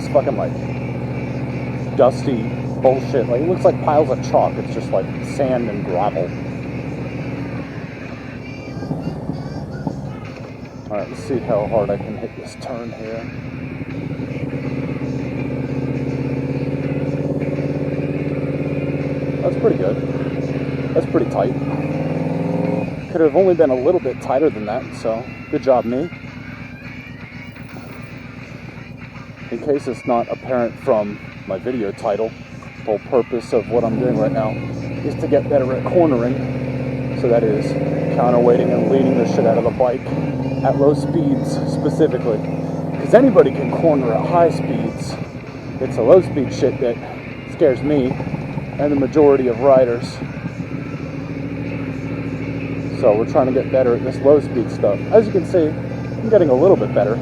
this fucking, like, dusty bullshit. Like, it looks like piles of chalk. It's just, like, sand and gravel. Alright, let's see how hard I can hit this turn here. That's pretty good. That's pretty tight. Could have only been a little bit tighter than that, so good job, me. In case it's not apparent from my video title, the whole purpose of what I'm doing right now is to get better at cornering. So that is counterweighting and leaning the shit out of the bike at low speeds specifically. Because anybody can corner at high speeds. It's the low speed shit that scares me and the majority of riders. So we're trying to get better at this low speed stuff. As you can see, I'm getting a little bit better,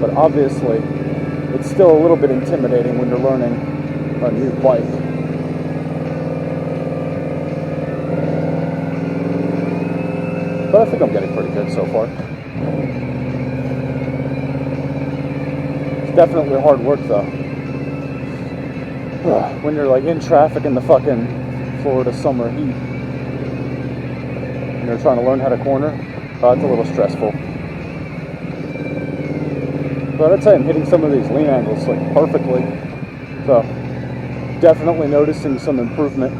but obviously it's still a little bit intimidating when you're learning a new bike. But I think I'm getting pretty good so far. It's definitely hard work though. When you're like in traffic in the fucking Florida summer heat, and you're trying to learn how to corner, it's a little stressful. But I'd say I'm hitting some of these lean angles like perfectly. So definitely noticing some improvement.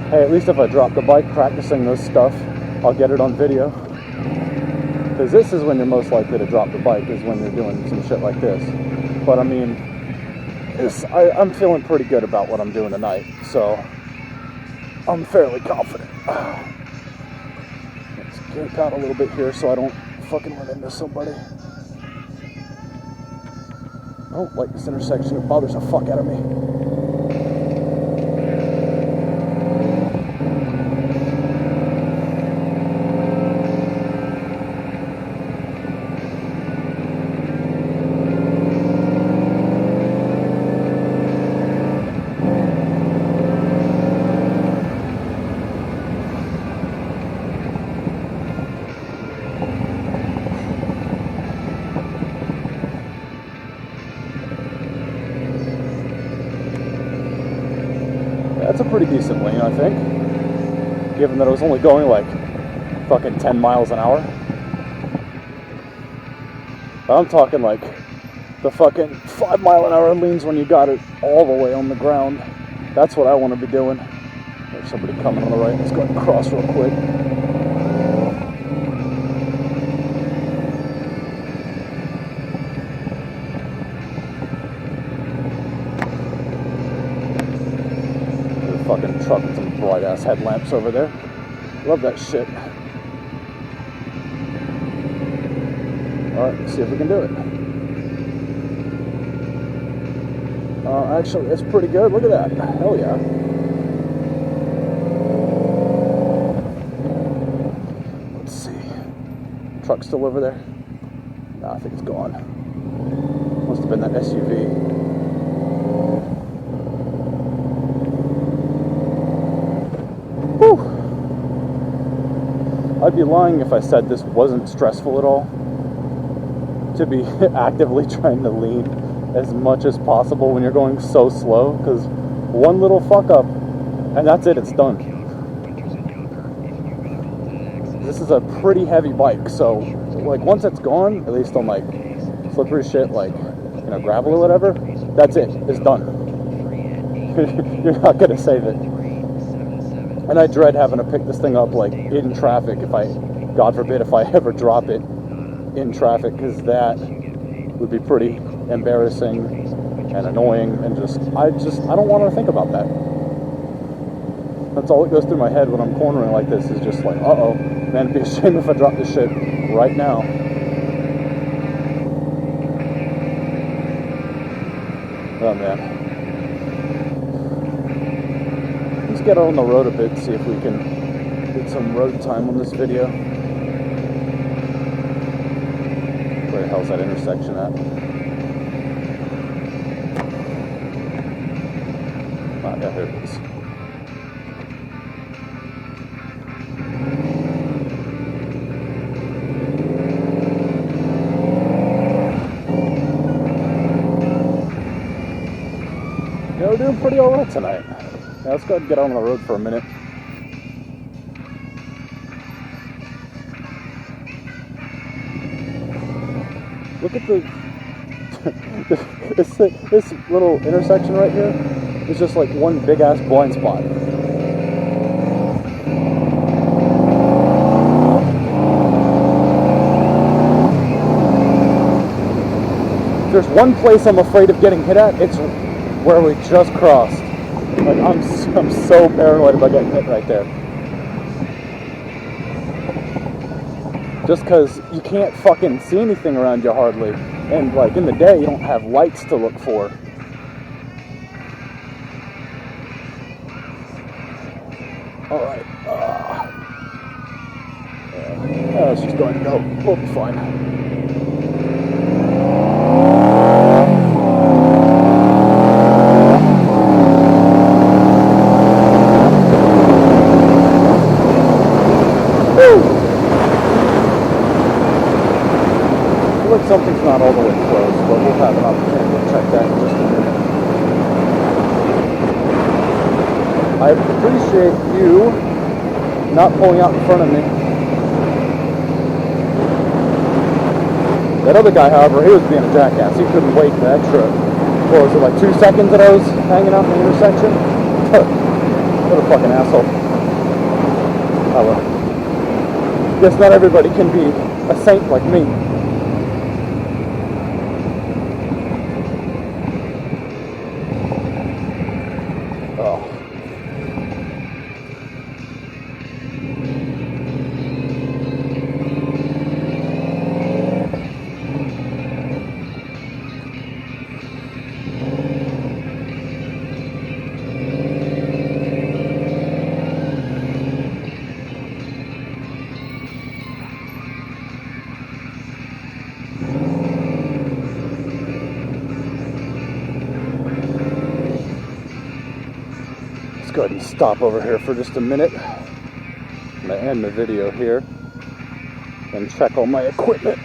Hey, at least if I drop the bike practicing this stuff, I'll get it on video. Because this is when you're most likely to drop the bike, is when you're doing some shit like this. But I mean, I'm feeling pretty good about what I'm doing tonight, so I'm fairly confident. Let's get out a little bit here so I don't fucking run into somebody. I don't like this intersection, it bothers the fuck out of me. That's a pretty decent lane, I think, given that I was only going like fucking 10 miles an hour. But I'm talking like the fucking 5 mile an hour lanes when you got it all the way on the ground. That's what I want to be doing. There's somebody coming on the right. Let's go ahead and cross real quick. Fucking truck with some bright ass headlamps over there. Love that shit. Alright, let's see if we can do it. Actually, it's pretty good. Look at that. Hell yeah. Let's see. Truck still over there? No, I think it's gone. Must have been that SUV. Whew. I'd be lying if I said this wasn't stressful at all. To be actively trying to lean as much as possible when you're going so slow, because one little fuck up and that's it, it's done. This is a pretty heavy bike, so like once it's gone, at least on like slippery shit like, you know, gravel or whatever, that's it, it's done. You're not gonna save it. And I dread having to pick this thing up like in traffic if I, God forbid, if I ever drop it in traffic, because that would be pretty embarrassing and annoying, and I don't want to think about that. That's all that goes through my head when I'm cornering like this, is just like, uh-oh, man, it'd be a shame if I dropped this shit right now. Oh man. Let's get on the road a bit, see if we can get some road time on this video. Where the hell's that intersection at? Ah, yeah, here it is. doing pretty alright tonight. Yeah, let's go ahead and get out on the road for a minute. Look at this little intersection right here is just like one big ass blind spot. If there's one place I'm afraid of getting hit at, it's where we just crossed. Like I'm so paranoid about getting hit right there. Just because you can't fucking see anything around you hardly. And like in the day, you don't have lights to look for. Alright. Let's just go ahead and go. We'll be fine. Something's not all the way closed, but we'll have an opportunity to check that in just a minute. I appreciate you not pulling out in front of me. That other guy, however, he was being a jackass. He couldn't wait the extra, what was it, like 2 seconds that I was hanging out in the intersection? What a fucking asshole. Oh well. Guess not everybody can be a saint like me. Go ahead and stop over here for just a minute. I'm going to end the video here and check all my equipment.